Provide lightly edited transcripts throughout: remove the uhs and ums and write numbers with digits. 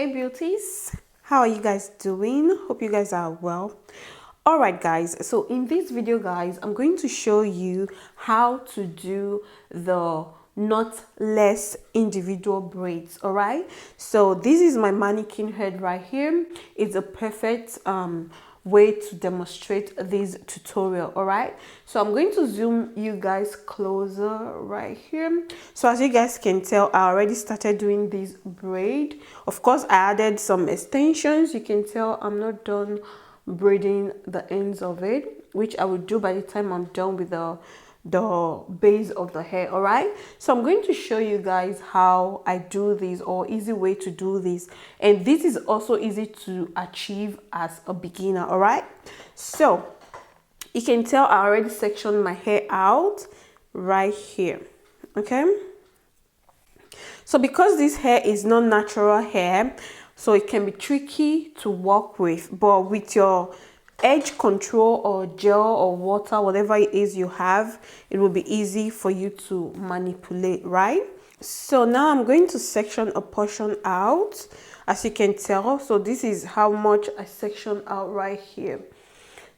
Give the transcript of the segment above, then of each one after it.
Hey beauties, how are you guys doing? Hope you guys are well. All right guys, so in this video guys, I'm going to show you how to do the knotless individual braids. All right, so this is my mannequin head right here. It's a perfect way to demonstrate this tutorial. All right, so I'm going to zoom you guys closer right here. So as you guys can tell, I already started doing this braid. Of course, I added some extensions. You can tell I'm not done braiding the ends of it, which I will do by the time I'm done with the base of the hair. All right, so I'm going to show you guys how I do this, or easy way to do this, and this is also easy to achieve as a beginner. All right, so you can tell I already sectioned my hair out right here. Okay, so because this hair is not natural hair, so it can be tricky to work with, but with your edge control or gel or water, whatever it is you have, it will be easy for you to manipulate, right? So now I'm going to section a portion out, as you can tell. So this is how much I section out right here.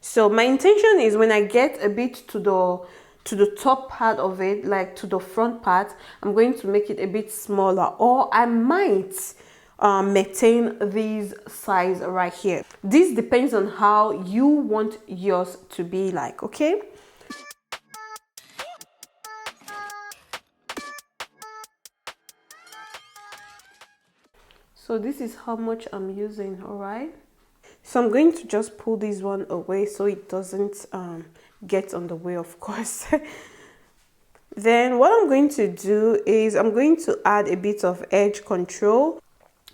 So my intention is when I get a bit to the top part of it, like to the front part, I'm going to make it a bit smaller, or I might maintain this size right here. This depends on how you want yours to be like. Okay, so this is how much I'm using. All right, so I'm going to just pull this one away so it doesn't get on the way, of course. Then what I'm going to do is I'm going to add a bit of edge control.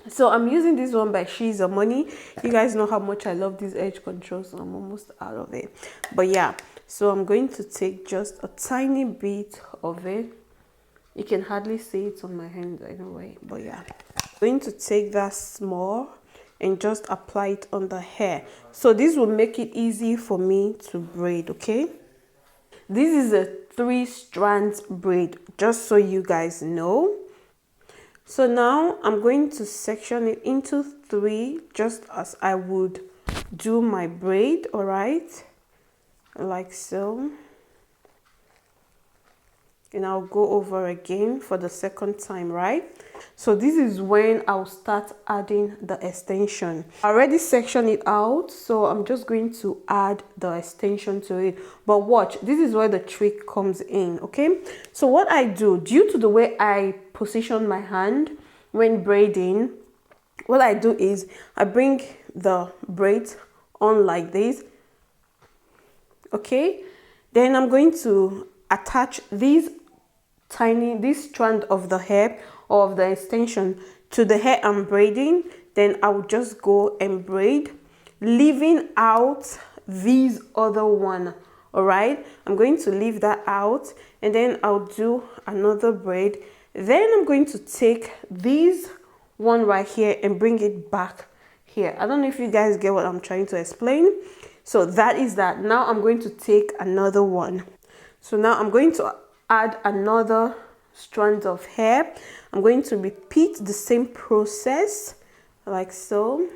So I'm using this one by She's a Money. You guys know how much I love this edge control, so I'm almost out of it. But yeah, so I'm going to take just a tiny bit of it. You can hardly see it on my hand anyway, but yeah. I'm going to take that small and just apply it on the hair. So this will make it easy for me to braid. Okay, this is a 3-strand braid, just so you guys know. So now I'm going to section it into 3, just as I would do my braid. All right, like so. And I'll go over again for the second time, right? So this is when I'll start adding the extension. I already sectioned it out, so I'm just going to add the extension to it. But watch, this is where the trick comes in. Okay, so what I do, due to the way I position my hand when braiding, what I do is I bring the braids on like this. Okay, then I'm going to attach this strand of the hair or of the extension to the hair I'm braiding. Then I will just go and braid, leaving out this other one. All right, I'm going to leave that out, and then I'll do another braid. Then I'm going to take this one right here and bring it back here. I don't know if you guys get what I'm trying to explain. So that is that. Now I'm going to take another one. So now I'm going to add another strand of hair. I'm going to repeat the same process like so.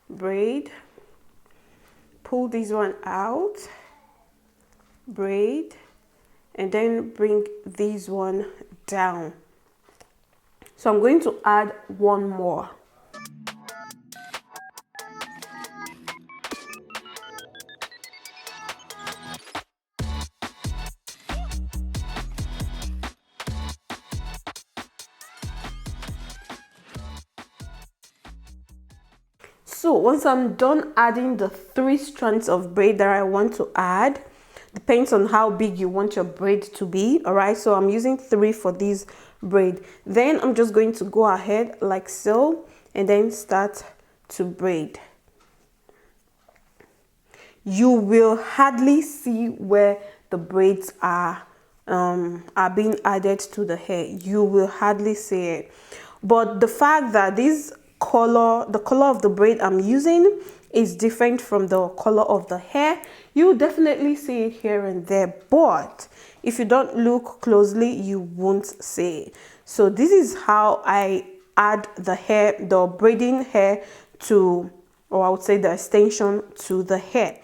Braid, pull this one out, braid, and then bring this one down. So I'm going to add one more. So once I'm done adding the 3 strands of braid that I want to add, depends on how big you want your braid to be. All right, so I'm using 3 for this braid. Then I'm just going to go ahead like so and then start to braid. You will hardly see where the braids are being added to the hair. You will hardly see it, but the fact that the color of the braid I'm using is different from the color of the hair, you definitely see it here and there, but if you don't look closely, you won't see it. So this is how I add the hair, the braiding hair to, or I would say the extension to the hair.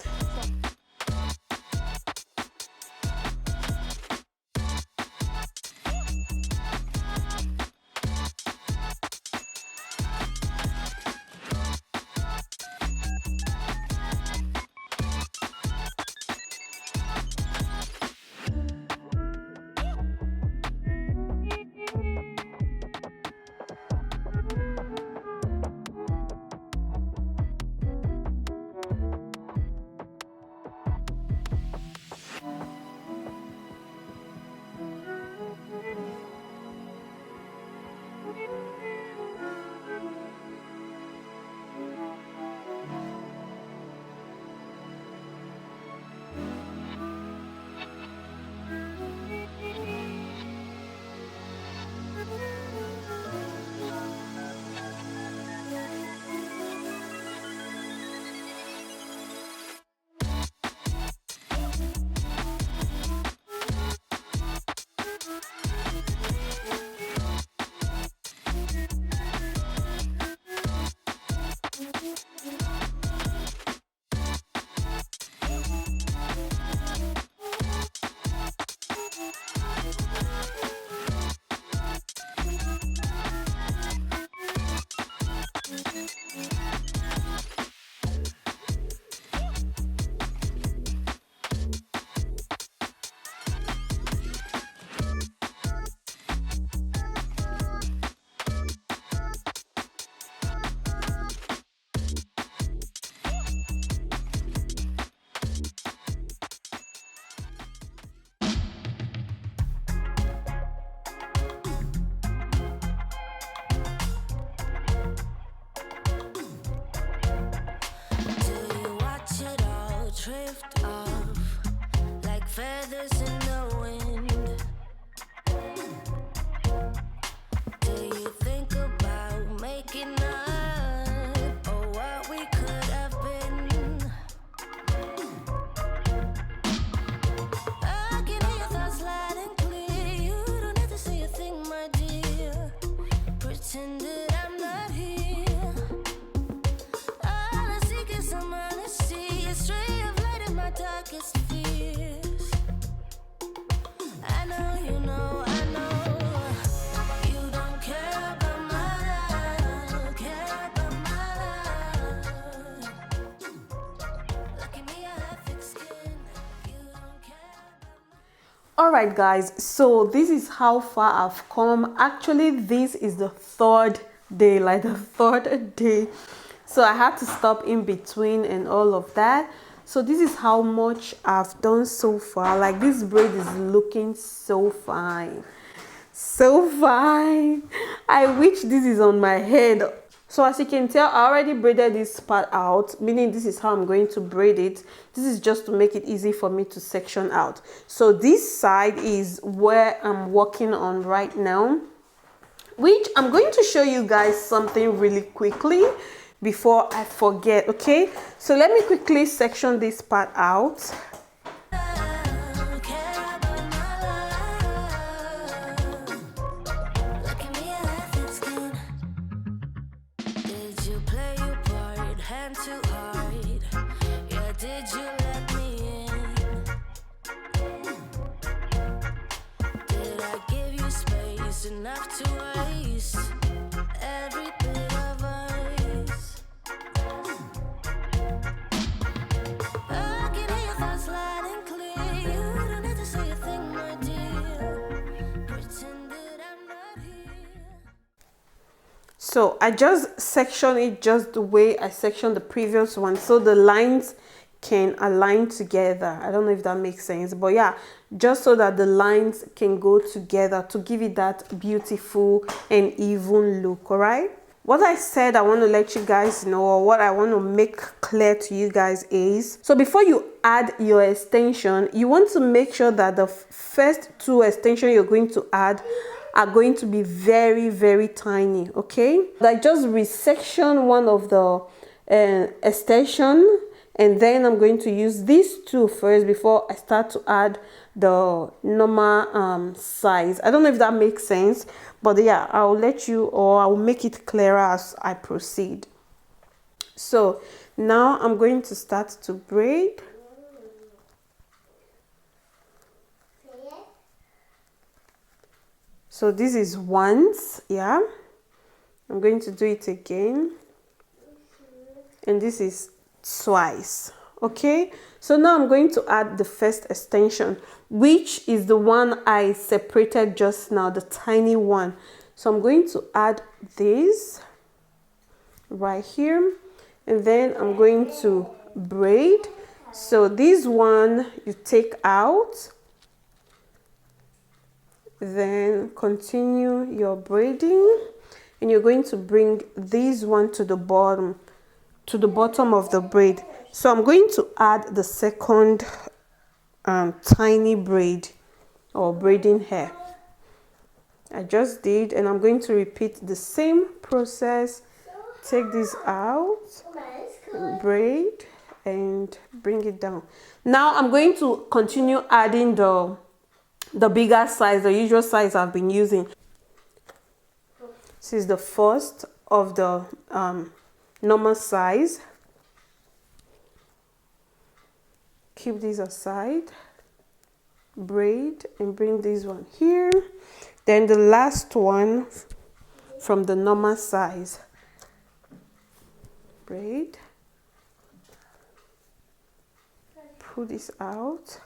Drift off like feathers in the wind. Do you think about making up or what we could have been? I can hear your thoughts loud and clear. You don't have to say a thing, my dear. Pretend that I'm not here. All I seek is some honesty, a stray of light in my darkest fears. I know you know, I know you don't care about my love, care about my love. Look at me, I have thick skin. You don't care about my... Alright guys, so this is how far I've come. Actually, this is the third day, like the third day. So I had to stop in between and all of that. So this is how much I've done so far. Like, this braid is looking so fine. So fine. I wish this is on my head. So as you can tell, I already braided this part out, meaning this is how I'm going to braid it. This is just to make it easy for me to section out. So this side is where I'm working on right now, which I'm going to show you guys something really quickly before I forget. Okay, so let me quickly section this part out. Enough to waste every bit of ice. I can hear your thoughts loud and clear. You don't have to say a thing, my dear. Pretend that I'm not here. So I just section it just the way I sectioned the previous one, so the lines can align together. I don't know if that makes sense, but yeah, just so that the lines can go together to give it that beautiful and even look. All right, what I said I want to let you guys know, or what I want to make clear to you guys, is so before you add your extension, you want to make sure that the first two extensions you're going to add are going to be very, very tiny. Okay, like just resection one of the extension and then I'm going to use these two first before I start to add the normal size. I don't know if that makes sense, but yeah, I'll let you, or I'll make it clearer as I proceed. So now I'm going to start to braid. So this is once, yeah. I'm going to do it again, and this is twice. Okay, so now I'm going to add the first extension, which is the one I separated just now, the tiny one. So I'm going to add this right here, and then I'm going to braid. So this one you take out, then continue your braiding, and you're going to bring this one to the bottom of the braid. So I'm going to add the second tiny braid or braiding hair. I just did, and I'm going to repeat the same process. Take this out, braid, and bring it down. Now I'm going to continue adding the bigger size, the usual size I've been using. This is the first of the normal size. Keep this aside, braid, and bring this one here. Then the last one from the normal size, braid, pull this out,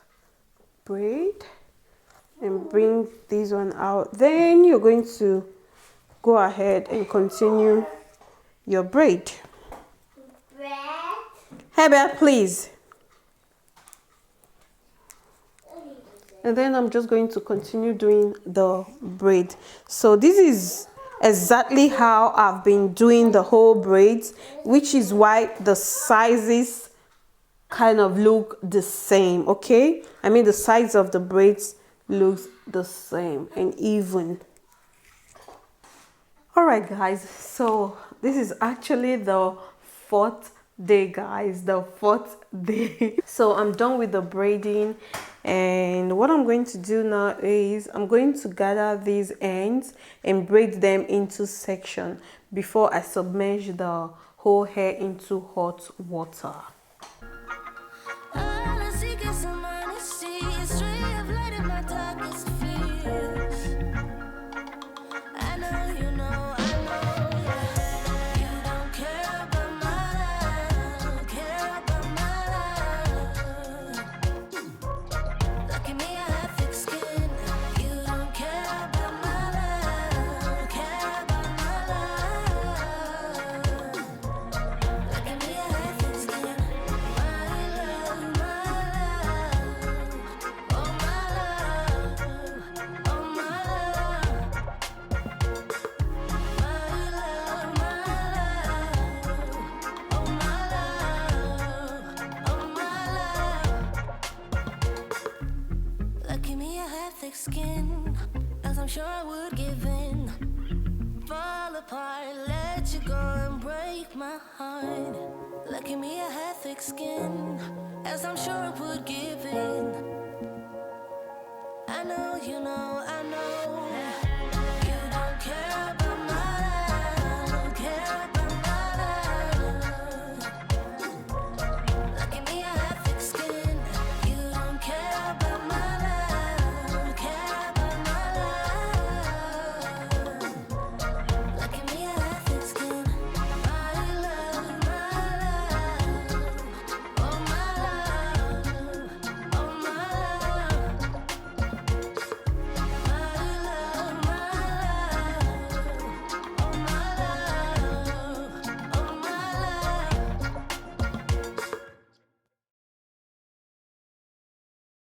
braid, and bring this one out. Then you're going to go ahead and continue your braid. Herbert, please. And then I'm just going to continue doing the braid. So this is exactly how I've been doing the whole braids, which is why the sizes kind of look the same. Okay, I mean the size of the braids looks the same and even. All right guys, so this is actually the fourth day, guys, the fourth day. So I'm done with the braiding, and what I'm going to do now is I'm going to gather these ends and braid them into section before I submerge the whole hair into hot water. All I seek is some honesty, a stray of light in my darkest fears. I know you know, you don't care about my love, care about my love. Look at me, I have thick skin. You don't care about my love, care about my love. Look at me, I have thick skin. Skin, as I'm sure I would give in, fall apart, let you go and break my heart. Lucky me, I had thick skin, as I'm sure I would give in. I know, you know, I know.